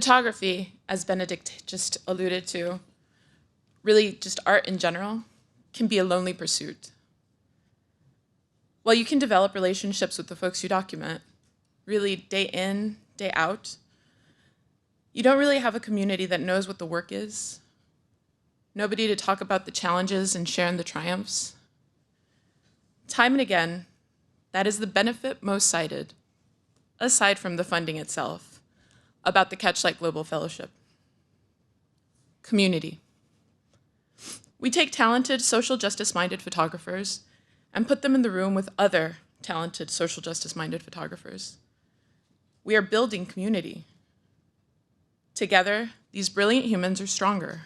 Photography, as Benedict just alluded to, really just art in general, can be a lonely pursuit. While you can develop relationships with the folks you document, really day in, day out, you don't really have a community that knows what the work is, nobody to talk about the challenges and share in the triumphs. Time and again, that is the benefit most cited, aside from the funding itself, about the CatchLight Global Fellowship. Community. We take talented social justice-minded photographers and put them in the room with other talented social justice-minded photographers. We are building community. Together, these brilliant humans are stronger.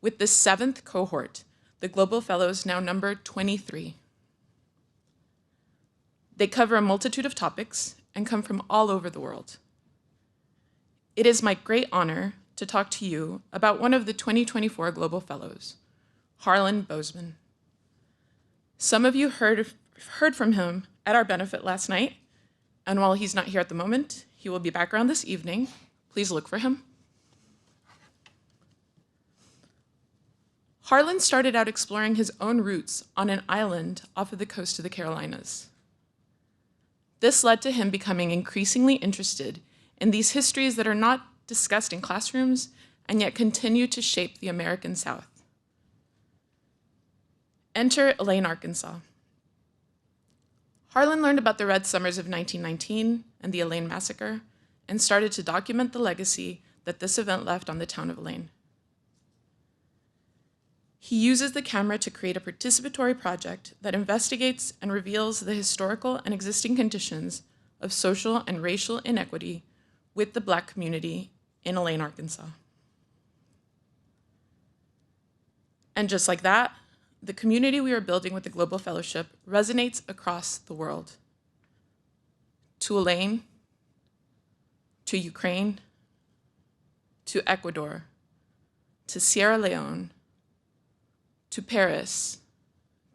With this 7th cohort, the Global Fellows now number 23. They cover a multitude of topics and come from all over the world. It is my great honor to talk to you about one of the 2024 Global Fellows, Harlan Bozeman. Some of you heard from him at our benefit last night, and while he's not here at the moment, he will be back around this evening. Please look for him. Harlan started out exploring his own roots on an island off of the coast of the Carolinas. This led to him becoming increasingly interested in these histories that are not discussed in classrooms and yet continue to shape the American South. Enter Elaine, Arkansas. Harlan learned about the Red Summers of 1919 and the Elaine Massacre and started to document the legacy that this event left on the town of Elaine. He uses the camera to create a participatory project that investigates and reveals the historical and existing conditions of social and racial inequity with the Black community in Elaine, Arkansas. And just like that, the community we are building with the Global Fellowship resonates across the world. To Elaine, to Ukraine, to Ecuador, to Sierra Leone, to Paris,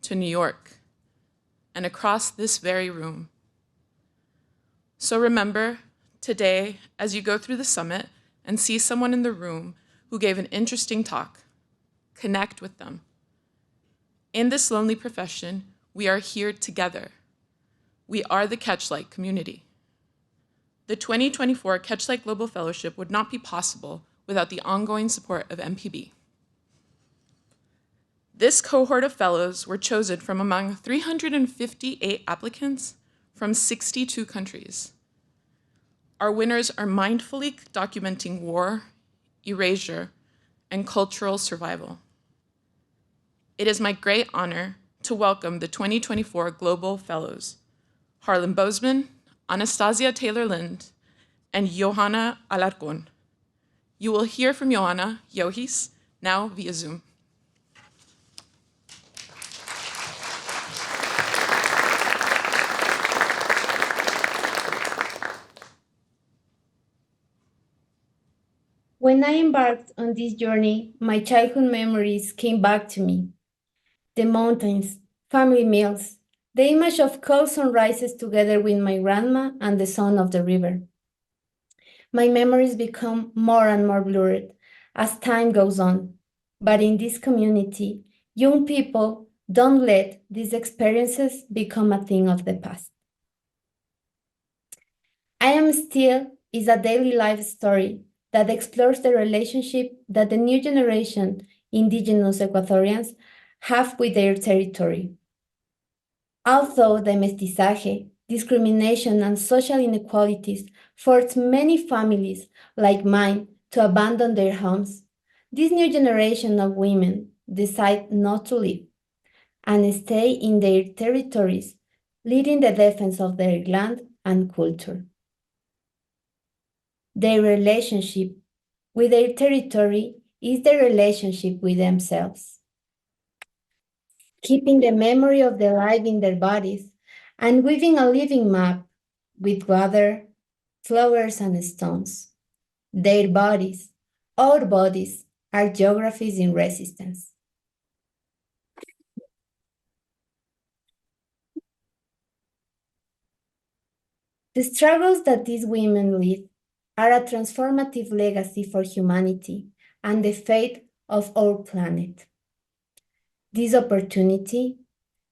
to New York, and across this very room. So remember, today, as you go through the summit and see someone in the room who gave an interesting talk, connect with them. In this lonely profession, we are here together. We are the CatchLight community. The 2024 CatchLight Global Fellowship would not be possible without the ongoing support of MPB. This cohort of fellows were chosen from among 358 applicants from 62 countries. Our winners are mindfully documenting war, erasure, and cultural survival. It is my great honor to welcome the 2024 Global Fellows, Harlan Bozeman, Anastasia Taylor-Lind, and Johanna Alarcón. You will hear from Johanna, Johis, now via Zoom. When I embarked on this journey, my childhood memories came back to me. The mountains, family meals, the image of cold sunrises together with my grandma and the sound of the river. My memories become more and more blurred as time goes on, but in this community, young people don't let these experiences become a thing of the past. I Am Still is a daily life story that explores the relationship that the new generation, indigenous Ecuadorians, have with their territory. Although the mestizaje, discrimination, and social inequalities forced many families like mine to abandon their homes, this new generation of women decide not to leave and stay in their territories, leading the defense of their land and culture. Their relationship with their territory is their relationship with themselves, keeping the memory of the life in their bodies and weaving a living map with water, flowers, and stones. Their bodies, our bodies, are geographies in resistance. The struggles that these women live are a transformative legacy for humanity and the fate of our planet. This opportunity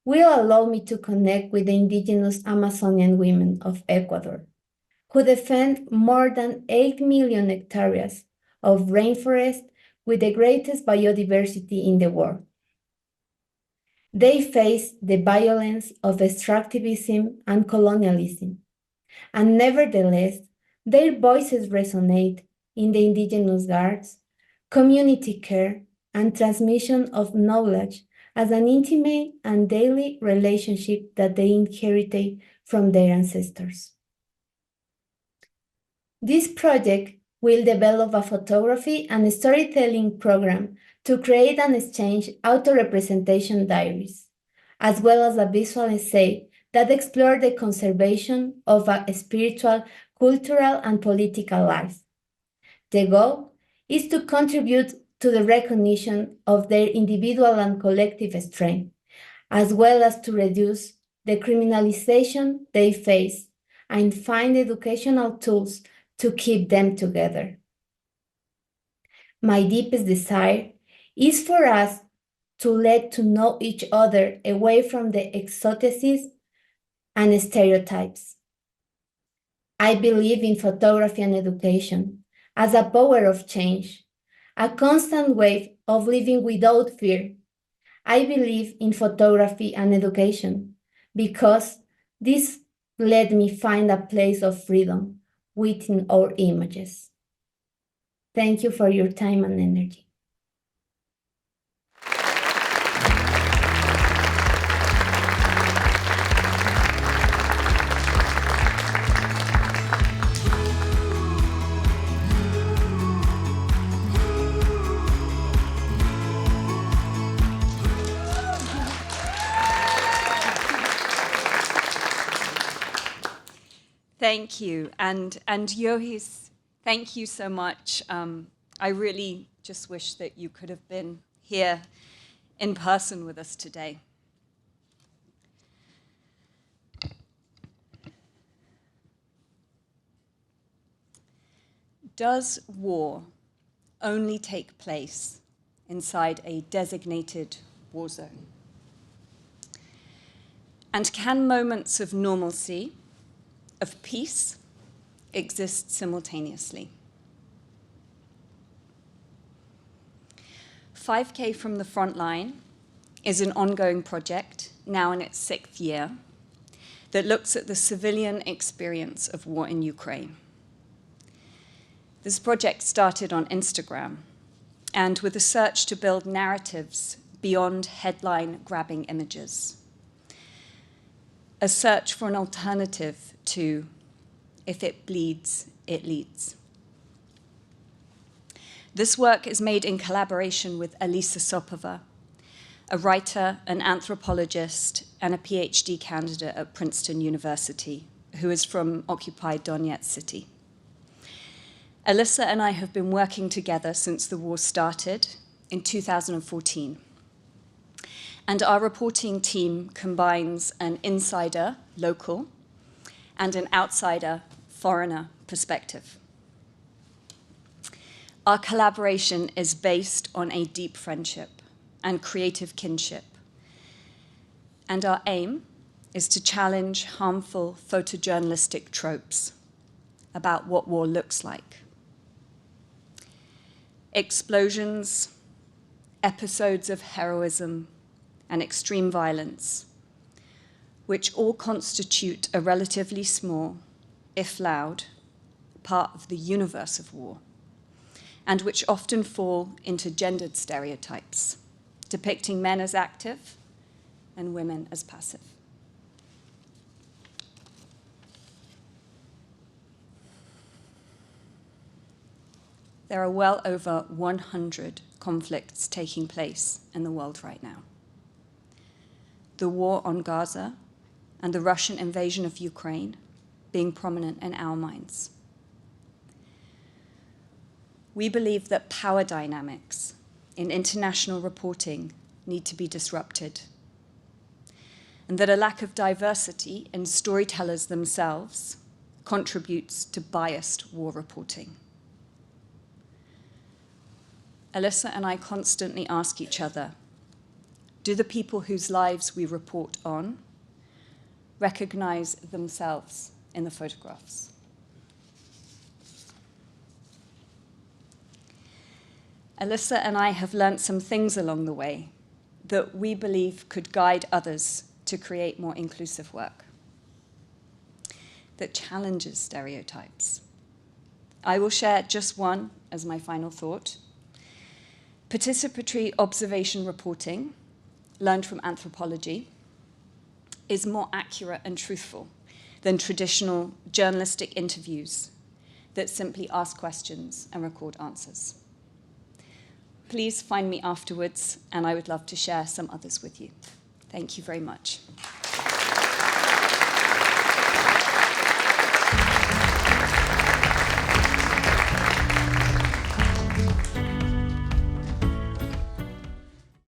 will allow me to connect with the indigenous Amazonian women of Ecuador, who defend more than 8 million hectares of rainforest with the greatest biodiversity in the world. They face the violence of extractivism and colonialism, and nevertheless, their voices resonate in the indigenous arts, community care, and transmission of knowledge as an intimate and daily relationship that they inherited from their ancestors. This project will develop a photography and storytelling program to create and exchange auto-representation diaries, as well as a visual essay that explore the conservation of a spiritual, cultural, and political life. The goal is to contribute to the recognition of their individual and collective strength, as well as to reduce the criminalization they face and find educational tools to keep them together. My deepest desire is for us to let to know each other away from the exoticism and stereotypes. I believe in photography and education as a power of change, a constant wave of living without fear. I believe in photography and education because this let me find a place of freedom within our images. Thank you for your time and energy. Thank you. And Yohis, thank you so much. I really just wish that you could have been here in person with us today. Does war only take place inside a designated war zone? And can moments of normalcy, of peace, exist simultaneously? 5K from the Front Line is an ongoing project, now in its 6th year, that looks at the civilian experience of war in Ukraine. This project started on Instagram, and with a search to build narratives beyond headline-grabbing images. A search for an alternative to, if it bleeds, it leads. This work is made in collaboration with Elisa Sopova, a writer, an anthropologist, and a PhD candidate at Princeton University, who is from occupied Donetsk city. Elisa and I have been working together since the war started in 2014. And our reporting team combines an insider, local, and an outsider, foreigner perspective. Our collaboration is based on a deep friendship and creative kinship. And our aim is to challenge harmful photojournalistic tropes about what war looks like. Explosions, episodes of heroism, and extreme violence, which all constitute a relatively small, if loud, part of the universe of war, and which often fall into gendered stereotypes, depicting men as active and women as passive. There are well over 100 conflicts taking place in the world right now. The war on Gaza and the Russian invasion of Ukraine being prominent in our minds. We believe that power dynamics in international reporting need to be disrupted, and that a lack of diversity in storytellers themselves contributes to biased war reporting. Alyssa and I constantly ask each other, do the people whose lives we report on recognize themselves in the photographs? Alyssa and I have learnt some things along the way that we believe could guide others to create more inclusive work that challenges stereotypes. I will share just one as my final thought. Participatory observation reporting, learned from anthropology, is more accurate and truthful than traditional journalistic interviews that simply ask questions and record answers. Please find me afterwards, and I would love to share some others with you. Thank you very much.